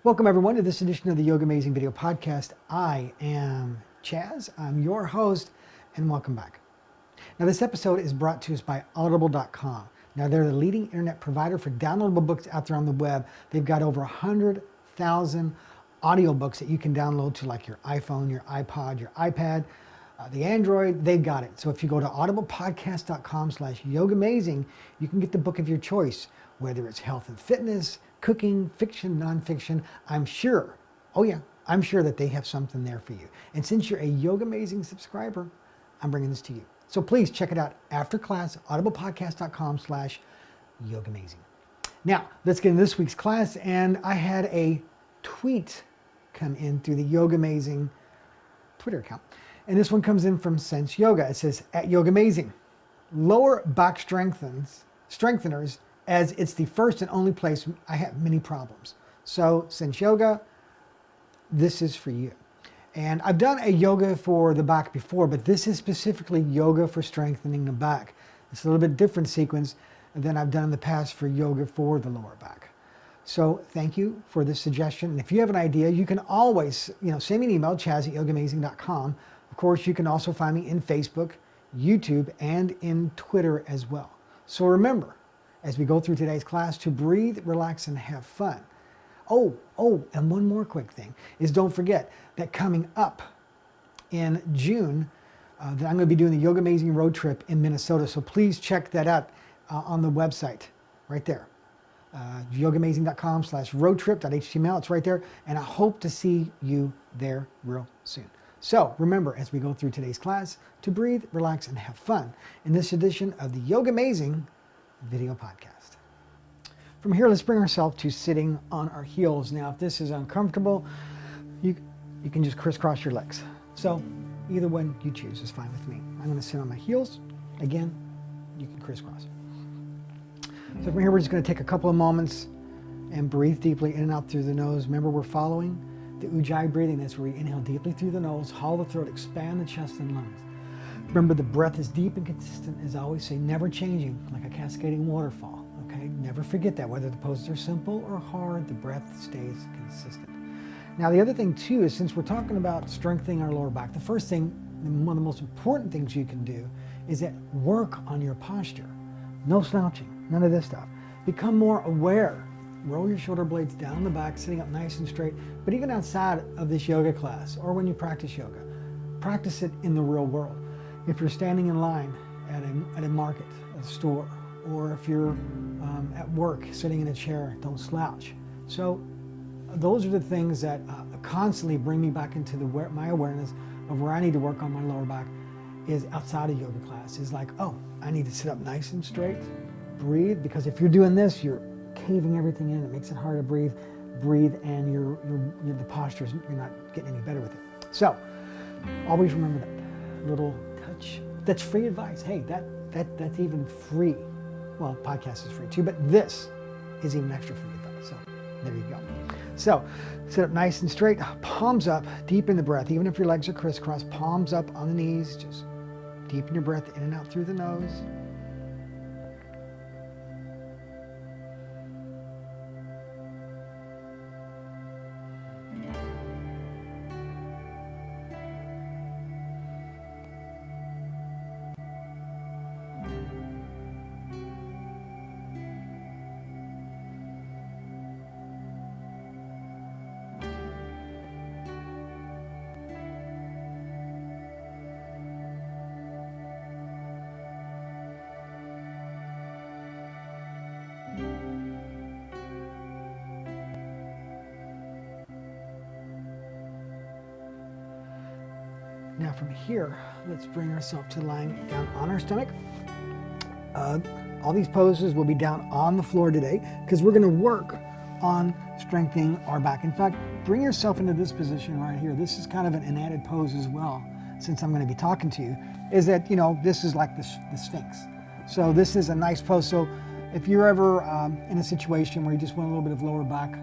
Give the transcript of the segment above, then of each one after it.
Welcome everyone to this edition of the YOGAmazing video podcast. I am Chaz, I'm your host, and welcome back. Now this episode is brought to us by audible.com. Now they're the leading internet provider for downloadable books out there on the web. They've got over 100,000 audiobooks that you can download to like your iPhone, your iPod, your iPad, the Android, they've got it. So if you go to audiblepodcast.com/YOGAmazing, you can get the book of your choice, whether it's health and fitness, cooking, fiction, nonfiction. I'm sure that they have something there for you. And since you're a YOGAmazing subscriber, I'm bringing this to you. So please check it out after class, audiblepodcast.com/YOGAmazing. Now, let's get into this week's class. And I had a tweet come in through the YOGAmazing Twitter account. And this one comes in from Sense Yoga. It says, at YOGAmazing, lower back strengtheners, as it's the first and only place I have many problems. So Sense Yoga, this is for you. And I've done a yoga for the back before, but this is specifically yoga for strengthening the back. It's a little bit different sequence than I've done in the past for yoga for the lower back. So thank you for this suggestion. And if you have an idea, you can always, send me an email, chaz@yogamazing.com. Of course, you can also find me in Facebook, YouTube, and in Twitter as well. So remember, as we go through today's class, to breathe, relax, and have fun. Oh, and one more quick thing is don't forget that coming up in June, that I'm going to be doing the YOGAmazing road trip in Minnesota. So please check that out on the website right there. YOGAmazing.com/roadtrip.html. It's right there. And I hope to see you there real soon. So remember, as we go through today's class, to breathe, relax, and have fun in this edition of the YOGAmazing video podcast. From here, let's bring ourselves to sitting on our heels. Now, if this is uncomfortable, you can just crisscross your legs. So either one you choose is fine with me. I'm going to sit on my heels. Again, you can crisscross. So from here, we're just going to take a couple of moments and breathe deeply in and out through the nose. Remember, we're following the Ujjayi breathing. That's where you inhale deeply through the nose, hollow the throat, expand the chest and lungs. Remember, the breath is deep and consistent, as I always say, never changing, like a cascading waterfall, okay? Never forget that. Whether the poses are simple or hard, the breath stays consistent. Now, the other thing, too, is since we're talking about strengthening our lower back, the first thing, and one of the most important things you can do, is that work on your posture. No slouching, none of this stuff. Become more aware. Roll your shoulder blades down the back, sitting up nice and straight. But even outside of this yoga class, or when you practice yoga, practice it in the real world. If you're standing in line at a market, a store, or if you're at work sitting in a chair, don't slouch. So those are the things that constantly bring me back into my awareness of where I need to work on my lower back is outside of yoga class. Is like, oh, I need to sit up nice and straight, breathe, because if you're doing this, you're caving everything in. It makes it hard to breathe, and the posture, you're not getting any better with it. So always remember that little touch. That's free advice. Hey, that's even free. Well, podcast is free too, but this is even extra free advice. So there you go. So sit up nice and straight, palms up, deepen the breath. Even if your legs are crisscrossed, palms up on the knees. Just deepen your breath in and out through the nose. Now from here, let's bring ourselves to lying down on our stomach. All these poses will be down on the floor today because we're going to work on strengthening our back. In fact, bring yourself into this position right here. This is kind of an added pose as well, since I'm going to be talking to you, is that, this is like the Sphinx. So this is a nice pose. So if you're ever in a situation where you just want a little bit of lower back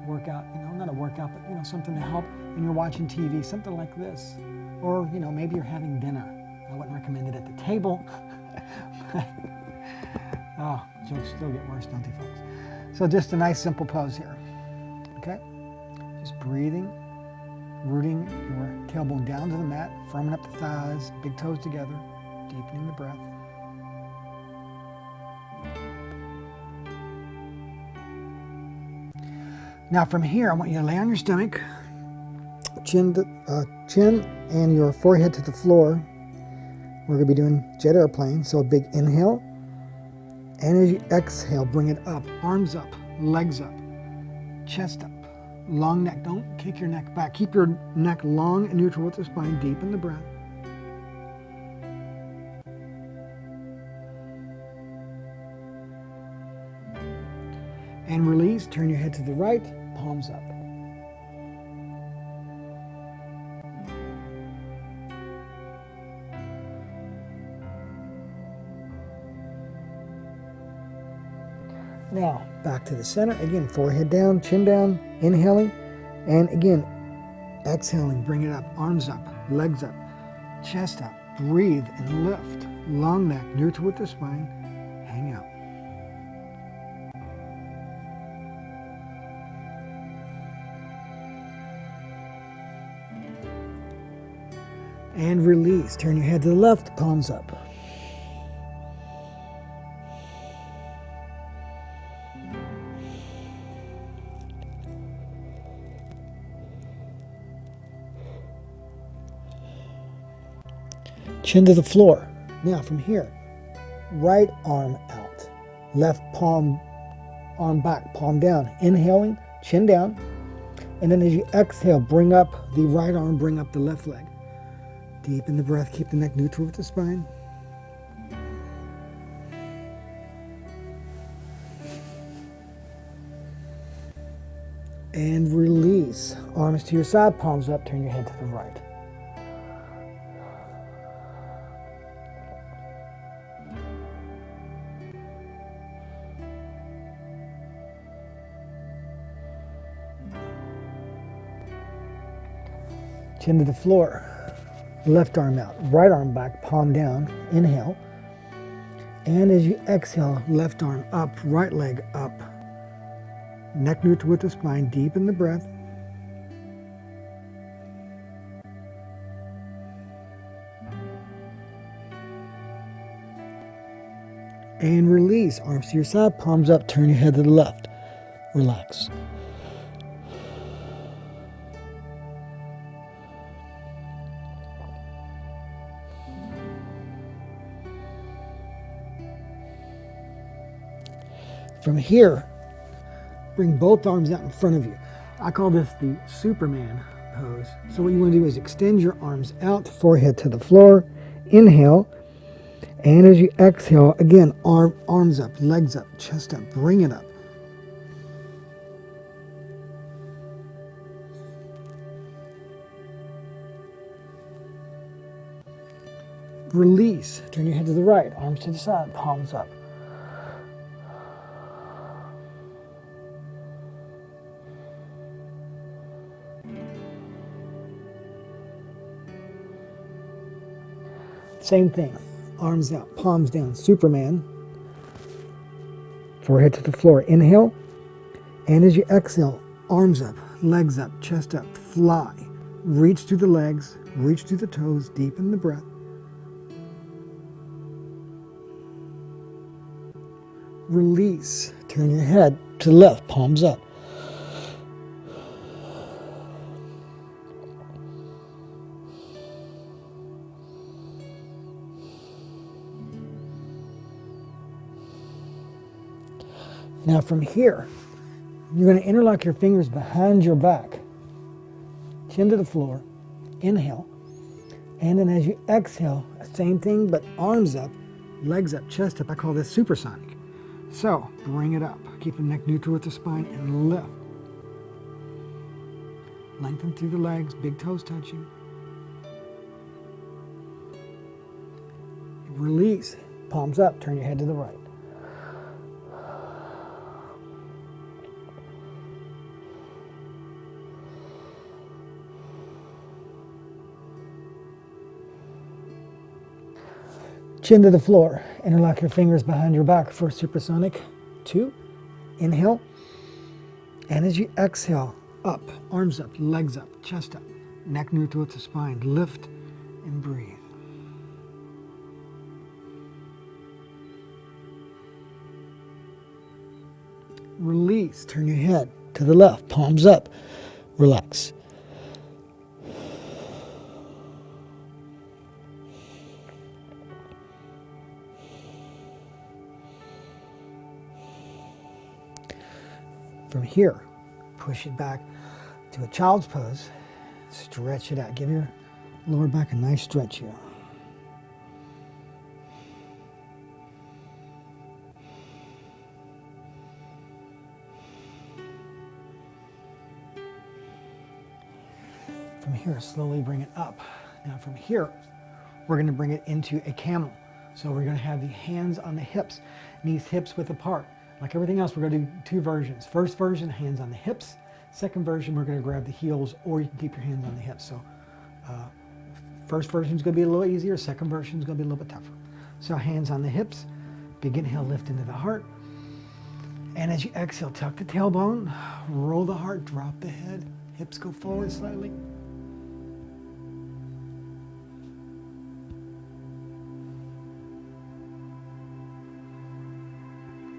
workout, not a workout, but something to help, and you're watching TV, something like this. Or, maybe you're having dinner. I wouldn't recommend it at the table. Oh, jokes still get worse, don't they, folks? So just a nice simple pose here, okay? Just breathing, rooting your tailbone down to the mat, firming up the thighs, big toes together, deepening the breath. Now from here, I want you to lay on your stomach, chin and your forehead to the floor. We're going to be doing jet airplane, so a big inhale. And as you exhale, bring it up, arms up, legs up, chest up, long neck. Don't kick your neck back. Keep your neck long and neutral with the spine, deepen the breath. And release, turn your head to the right, palms up. Now, back to the center. Again, forehead down, chin down, inhaling. And again, exhaling, bring it up, arms up, legs up, chest up. Breathe and lift. Long neck, neutral with the spine, hang out. And release. Turn your head to the left, palms up. Chin to the floor. Now from here, right arm out, left palm, arm back, palm down. Inhaling, chin down. And then as you exhale, bring up the right arm, bring up the left leg. Deepen the breath, keep the neck neutral with the spine. And release. Arms to your side, palms up, turn your head to the right. Chin to the floor. Left arm out, right arm back, palm down, inhale. And as you exhale, left arm up, right leg up. Neck neutral with the spine, deepen the breath. And release, arms to your side, palms up, turn your head to the left. Relax. From here, bring both arms out in front of you. I call this the Superman pose. So what you want to do is extend your arms out, forehead to the floor, inhale, and as you exhale, again, arms up, legs up, chest up, bring it up. Release, turn your head to the right, arms to the side, palms up. Same thing, arms out, palms down, Superman. Forehead to the floor, inhale. And as you exhale, arms up, legs up, chest up, fly. Reach through the legs, reach through the toes, deepen the breath. Release, turn your head to the left, palms up. Now from here, you're going to interlock your fingers behind your back, chin to the floor, inhale, and then as you exhale, same thing, but arms up, legs up, chest up. I call this supersonic. So bring it up, keep the neck neutral with the spine and lift. Lengthen through the legs, big toes touching. Release, palms up, turn your head to the right. Chin to the floor. Interlock your fingers behind your back for supersonic. 2. Inhale. And as you exhale, up, arms up, legs up, chest up, neck neutral with the spine. Lift and breathe. Release, turn your head to the left, palms up, relax. From here, push it back to a child's pose, stretch it out. Give your lower back a nice stretch here. From here, slowly bring it up. Now from here, we're going to bring it into a camel. So we're going to have the hands on the hips, knees hips width apart. Like everything else, we're going to do two versions. First version, hands on the hips. Second version, we're going to grab the heels, or you can keep your hands on the hips. So first version is going to be a little easier. Second version is going to be a little bit tougher. So hands on the hips. Big inhale, lift into the heart. And as you exhale, tuck the tailbone, roll the heart, drop the head. Hips go forward slightly.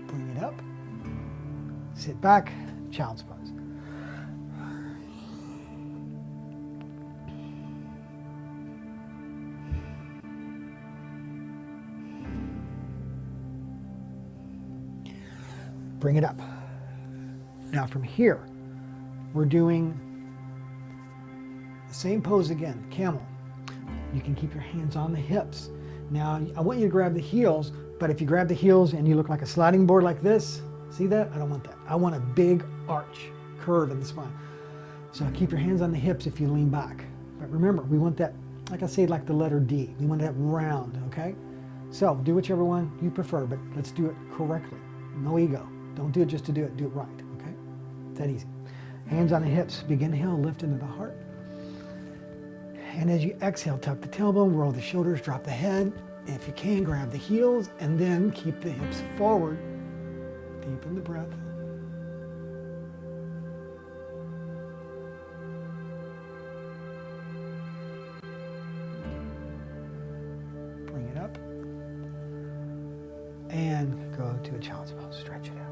Bring it up. Sit back, child's pose. Bring it up. Now from here, we're doing the same pose again, camel. You can keep your hands on the hips. Now, I want you to grab the heels, but if you grab the heels and you look like a sliding board like this, see that? I don't want that. I want a big arch, curve in the spine. So keep your hands on the hips if you lean back. But remember, we want that, like I say, like the letter D. We want that round, okay? So do whichever one you prefer, but let's do it correctly. No ego. Don't do it just to do it right, okay? It's that easy. Hands on the hips, big inhale, lift into the heart. And as you exhale, tuck the tailbone, roll the shoulders, drop the head. If you can, grab the heels, and then keep the hips forward. Deepen the breath. Bring it up. And go to a child's pose, stretch it out.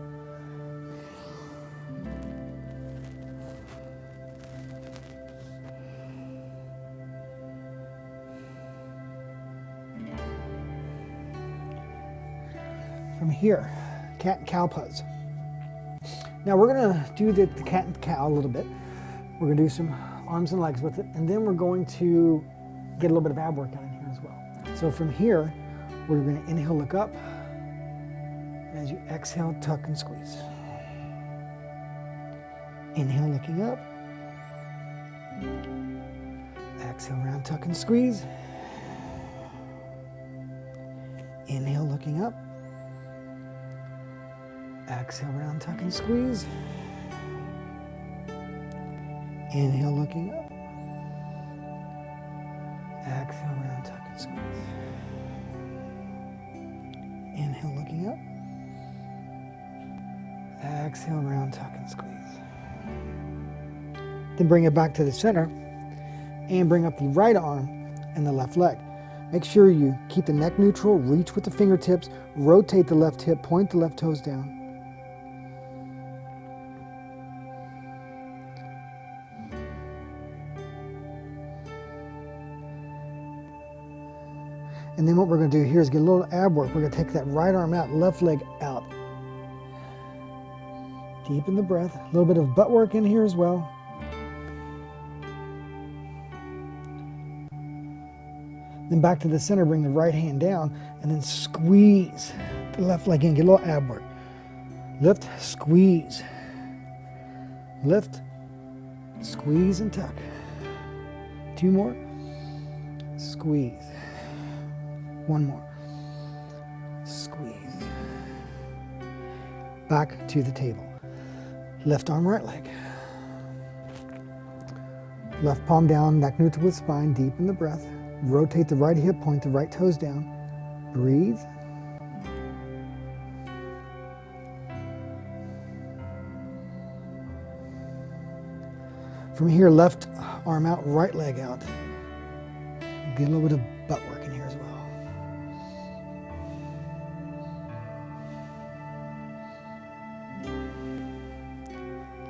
From here, cat and cow pose. Now we're going to do the cat and cow a little bit. We're going to do some arms and legs with it, and then we're going to get a little bit of ab workout in here as well. So from here, we're going to inhale, look up. And as you exhale, tuck and squeeze. Inhale, looking up. Exhale, round, tuck and squeeze. Inhale, looking up. Exhale, round, tuck and squeeze. Inhale, looking up. Exhale, round, tuck and squeeze. Inhale, looking up. Exhale, round, tuck and squeeze. Then bring it back to the center and bring up the right arm and the left leg. Make sure you keep the neck neutral, reach with the fingertips, rotate the left hip, point the left toes down. And then what we're going to do here is get a little ab work. We're going to take that right arm out, left leg out. Deepen the breath. A little bit of butt work in here as well. Then back to the center, bring the right hand down, and then squeeze the left leg in. Get a little ab work. Lift, squeeze. Lift, squeeze, and tuck. Two more. Squeeze. One more. Squeeze. Back to the table. Left arm, right leg. Left palm down, neck neutral with spine, deepen the breath. Rotate the right hip, point the right toes down. Breathe. From here, left arm out, right leg out. Get a little bit of butt work in here as well.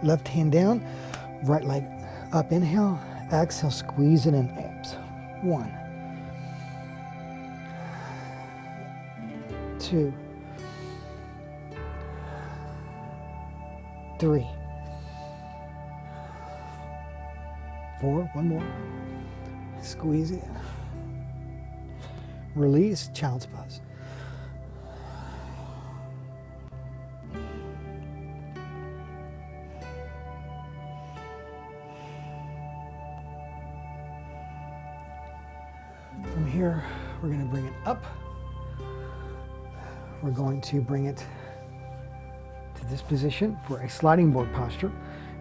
Left hand down, right leg up, inhale, exhale, squeeze it in, abs. 1, 2, 3, 4, one more. Squeeze it. Release, child's pose. From here, we're going to bring it up. We're going to bring it to this position for a sliding board posture.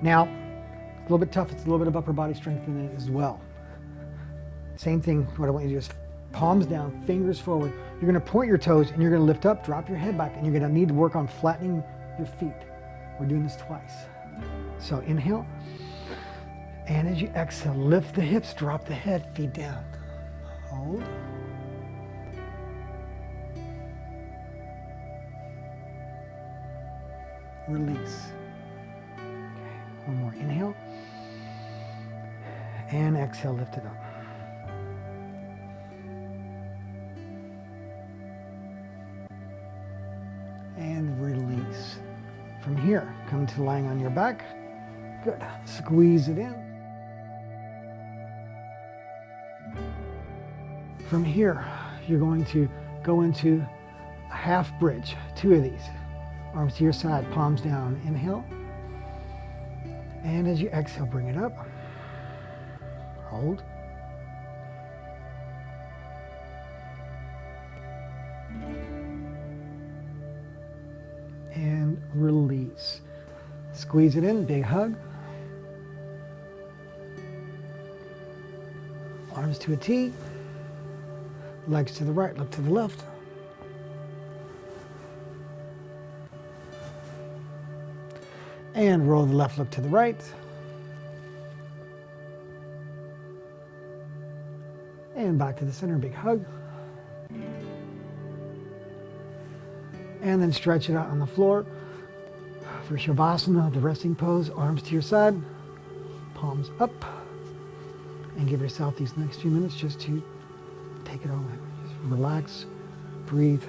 Now, a little bit tough. It's a little bit of upper body strength in it as well. Same thing. What I want you to do is palms down, fingers forward. You're going to point your toes and you're going to lift up, drop your head back, and you're going to need to work on flattening your feet. We're doing this twice. So inhale. And as you exhale, lift the hips, drop the head, feet down. Hold. Release. Okay, one more. Inhale. And exhale, lift it up. And release. From here, come to lying on your back. Good. Squeeze it in. From here, you're going to go into a half bridge, 2 of these. Arms to your side, palms down. Inhale. And as you exhale, bring it up. Hold. And release. Squeeze it in, big hug. Arms to a T. Legs to the right, look to the left. And roll the left, look to the right. And back to the center, big hug. And then stretch it out on the floor for Shavasana, the resting pose. Arms to your side, palms up. And give yourself these next few minutes just to take it all in. Just relax, breathe,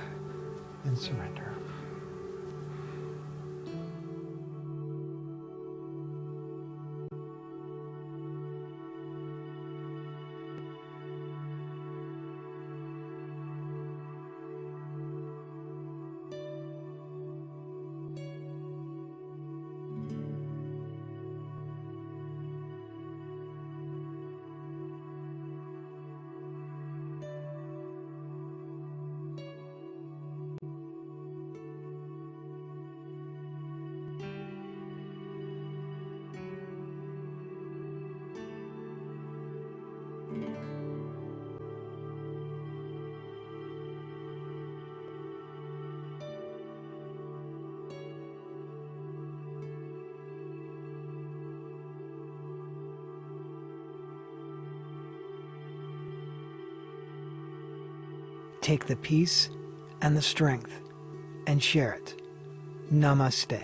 and surrender. Take the peace and the strength and share it. Namaste.